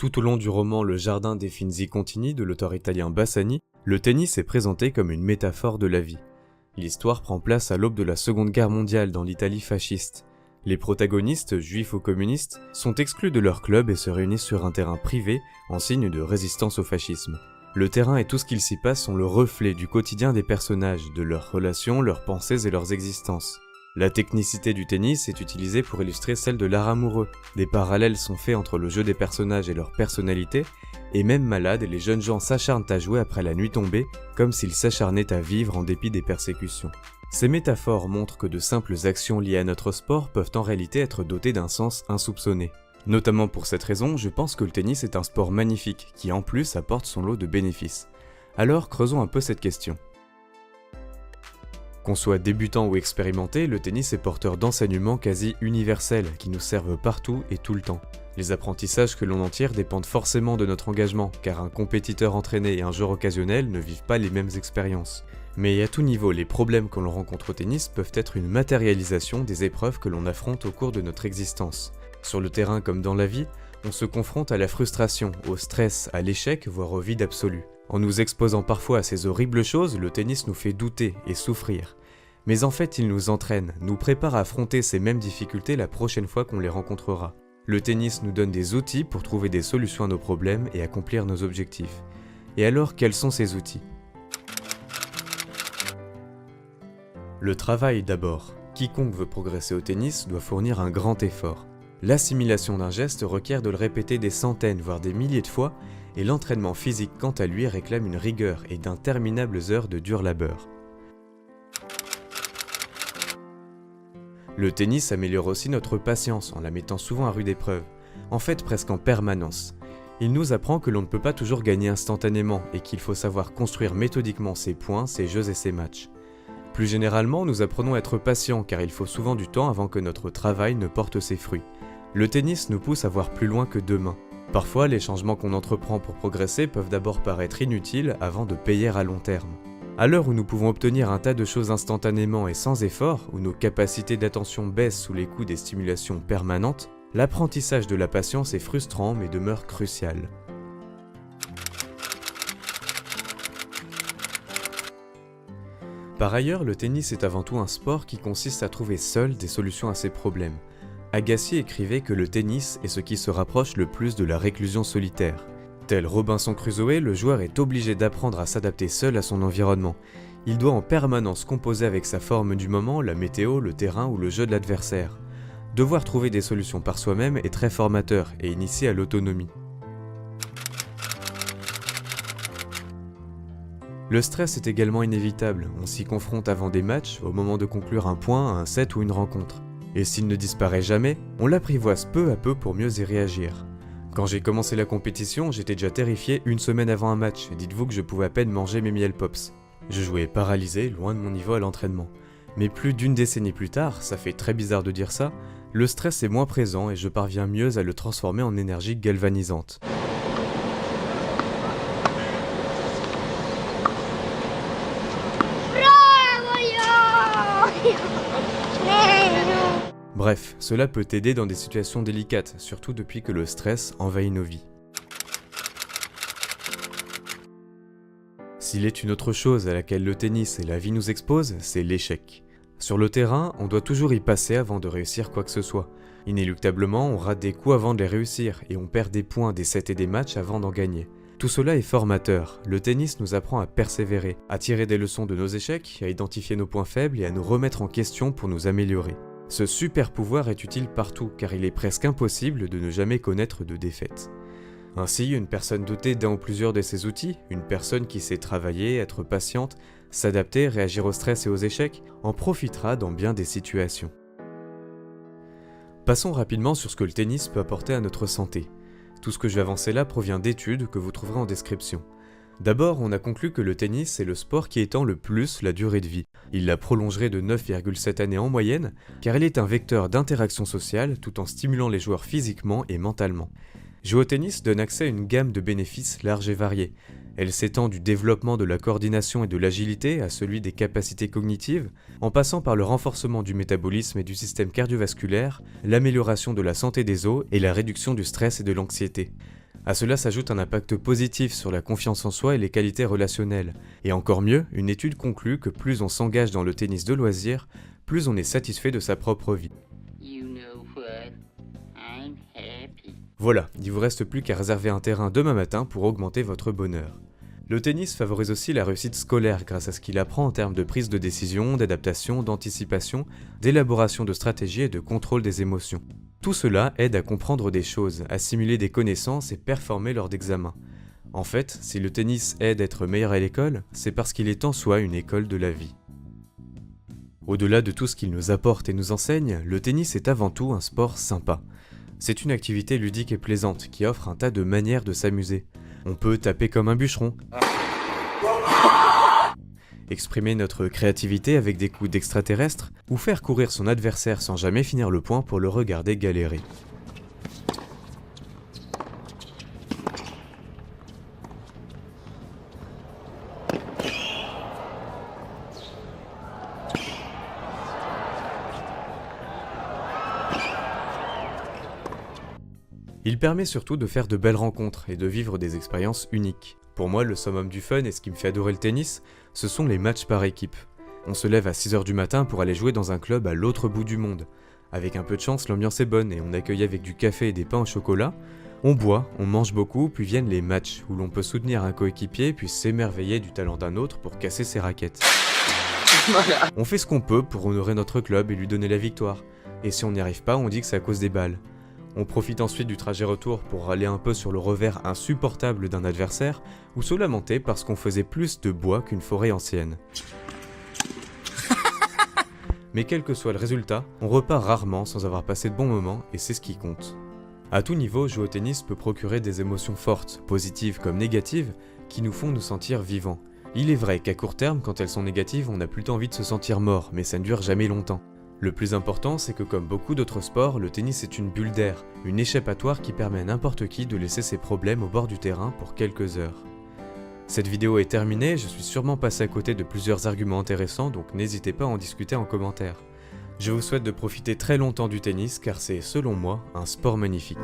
Tout au long du roman Le Jardin des Finzi Contini de l'auteur italien Bassani, le tennis est présenté comme une métaphore de la vie. L'histoire prend place à l'aube de la Seconde Guerre mondiale dans l'Italie fasciste. Les protagonistes, juifs ou communistes, sont exclus de leur club et se réunissent sur un terrain privé en signe de résistance au fascisme. Le terrain et tout ce qu'il s'y passe sont le reflet du quotidien des personnages, de leurs relations, leurs pensées et leurs existences. La technicité du tennis est utilisée pour illustrer celle de l'art amoureux. Des parallèles sont faits entre le jeu des personnages et leur personnalité, et même malades, les jeunes gens s'acharnent à jouer après la nuit tombée, comme s'ils s'acharnaient à vivre en dépit des persécutions. Ces métaphores montrent que de simples actions liées à notre sport peuvent en réalité être dotées d'un sens insoupçonné. Notamment pour cette raison, je pense que le tennis est un sport magnifique, qui en plus apporte son lot de bénéfices. Alors creusons un peu cette question. Qu'on soit débutant ou expérimenté, le tennis est porteur d'enseignements quasi universels qui nous servent partout et tout le temps. Les apprentissages que l'on en tire dépendent forcément de notre engagement, car un compétiteur entraîné et un joueur occasionnel ne vivent pas les mêmes expériences. Mais à tout niveau, les problèmes que l'on rencontre au tennis peuvent être une matérialisation des épreuves que l'on affronte au cours de notre existence. Sur le terrain comme dans la vie, on se confronte à la frustration, au stress, à l'échec, voire au vide absolu. En nous exposant parfois à ces horribles choses, le tennis nous fait douter et souffrir. Mais en fait, il nous entraîne, nous prépare à affronter ces mêmes difficultés la prochaine fois qu'on les rencontrera. Le tennis nous donne des outils pour trouver des solutions à nos problèmes et accomplir nos objectifs. Et alors, quels sont ces outils ? Le travail d'abord. Quiconque veut progresser au tennis doit fournir un grand effort. L'assimilation d'un geste requiert de le répéter des centaines, voire des milliers de fois, et l'entraînement physique quant à lui réclame une rigueur et d'interminables heures de dur labeur. Le tennis améliore aussi notre patience en la mettant souvent à rude épreuve, en fait presque en permanence. Il nous apprend que l'on ne peut pas toujours gagner instantanément et qu'il faut savoir construire méthodiquement ses points, ses jeux et ses matchs. Plus généralement, nous apprenons à être patients car il faut souvent du temps avant que notre travail ne porte ses fruits. Le tennis nous pousse à voir plus loin que deux mains. Parfois, les changements qu'on entreprend pour progresser peuvent d'abord paraître inutiles avant de payer à long terme. À l'heure où nous pouvons obtenir un tas de choses instantanément et sans effort, où nos capacités d'attention baissent sous les coups des stimulations permanentes, l'apprentissage de la patience est frustrant mais demeure crucial. Par ailleurs, le tennis est avant tout un sport qui consiste à trouver seul des solutions à ses problèmes. Agassi écrivait que le tennis est ce qui se rapproche le plus de la réclusion solitaire. Tel Robinson Crusoe, le joueur est obligé d'apprendre à s'adapter seul à son environnement. Il doit en permanence composer avec sa forme du moment, la météo, le terrain ou le jeu de l'adversaire. Devoir trouver des solutions par soi-même est très formateur et initie à l'autonomie. Le stress est également inévitable, on s'y confronte avant des matchs, au moment de conclure un point, un set ou une rencontre. Et s'il ne disparaît jamais, on l'apprivoise peu à peu pour mieux y réagir. Quand j'ai commencé la compétition, j'étais déjà terrifié une semaine avant un match, et dites-vous que je pouvais à peine manger mes miel pops. Je jouais paralysé, loin de mon niveau à l'entraînement. Mais plus d'une décennie plus tard, ça fait très bizarre de dire ça, le stress est moins présent et je parviens mieux à le transformer en énergie galvanisante. Bref, cela peut t'aider dans des situations délicates, surtout depuis que le stress envahit nos vies. S'il est une autre chose à laquelle le tennis et la vie nous exposent, c'est l'échec. Sur le terrain, on doit toujours y passer avant de réussir quoi que ce soit. Inéluctablement, on rate des coups avant de les réussir, et on perd des points, des sets et des matchs avant d'en gagner. Tout cela est formateur. Le tennis nous apprend à persévérer, à tirer des leçons de nos échecs, à identifier nos points faibles et à nous remettre en question pour nous améliorer. Ce super pouvoir est utile partout car il est presque impossible de ne jamais connaître de défaite. Ainsi, une personne dotée d'un ou plusieurs de ces outils, une personne qui sait travailler, être patiente, s'adapter, réagir au stress et aux échecs, en profitera dans bien des situations. Passons rapidement sur ce que le tennis peut apporter à notre santé. Tout ce que je vais avancer là provient d'études que vous trouverez en description. D'abord, on a conclu que le tennis est le sport qui étend le plus la durée de vie. Il la prolongerait de 9,7 années en moyenne, car il est un vecteur d'interaction sociale tout en stimulant les joueurs physiquement et mentalement. Jouer au tennis donne accès à une gamme de bénéfices large et variée. Elle s'étend du développement de la coordination et de l'agilité à celui des capacités cognitives, en passant par le renforcement du métabolisme et du système cardiovasculaire, l'amélioration de la santé des os et la réduction du stress et de l'anxiété. À cela s'ajoute un impact positif sur la confiance en soi et les qualités relationnelles. Et encore mieux, une étude conclut que plus on s'engage dans le tennis de loisir, plus on est satisfait de sa propre vie. Voilà, il vous reste plus qu'à réserver un terrain demain matin pour augmenter votre bonheur. Le tennis favorise aussi la réussite scolaire grâce à ce qu'il apprend en termes de prise de décision, d'adaptation, d'anticipation, d'élaboration de stratégies et de contrôle des émotions. Tout cela aide à comprendre des choses, assimiler des connaissances et performer lors d'examens. En fait, si le tennis aide à être meilleur à l'école, c'est parce qu'il est en soi une école de la vie. Au-delà de tout ce qu'il nous apporte et nous enseigne, le tennis est avant tout un sport sympa. C'est une activité ludique et plaisante qui offre un tas de manières de s'amuser. On peut taper comme un bûcheron, exprimer notre créativité avec des coups d'extraterrestres, ou faire courir son adversaire sans jamais finir le point pour le regarder galérer. Il permet surtout de faire de belles rencontres et de vivre des expériences uniques. Pour moi, le summum du fun et ce qui me fait adorer le tennis, ce sont les matchs par équipe. On se lève à 6h du matin pour aller jouer dans un club à l'autre bout du monde. Avec un peu de chance, l'ambiance est bonne et on accueille avec du café et des pains au chocolat. On boit, on mange beaucoup, puis viennent les matchs où l'on peut soutenir un coéquipier puis s'émerveiller du talent d'un autre pour casser ses raquettes. On fait ce qu'on peut pour honorer notre club et lui donner la victoire. Et si on n'y arrive pas, on dit que c'est à cause des balles. On profite ensuite du trajet retour pour râler un peu sur le revers insupportable d'un adversaire ou se lamenter parce qu'on faisait plus de bois qu'une forêt ancienne. Mais quel que soit le résultat, on repart rarement sans avoir passé de bons moments et c'est ce qui compte. À tout niveau, jouer au tennis peut procurer des émotions fortes, positives comme négatives, qui nous font nous sentir vivants. Il est vrai qu'à court terme, quand elles sont négatives, on a plutôt envie de se sentir mort, mais ça ne dure jamais longtemps. Le plus important, c'est que comme beaucoup d'autres sports, le tennis est une bulle d'air, une échappatoire qui permet à n'importe qui de laisser ses problèmes au bord du terrain pour quelques heures. Cette vidéo est terminée, je suis sûrement passé à côté de plusieurs arguments intéressants, donc n'hésitez pas à en discuter en commentaire. Je vous souhaite de profiter très longtemps du tennis car c'est, selon moi, un sport magnifique.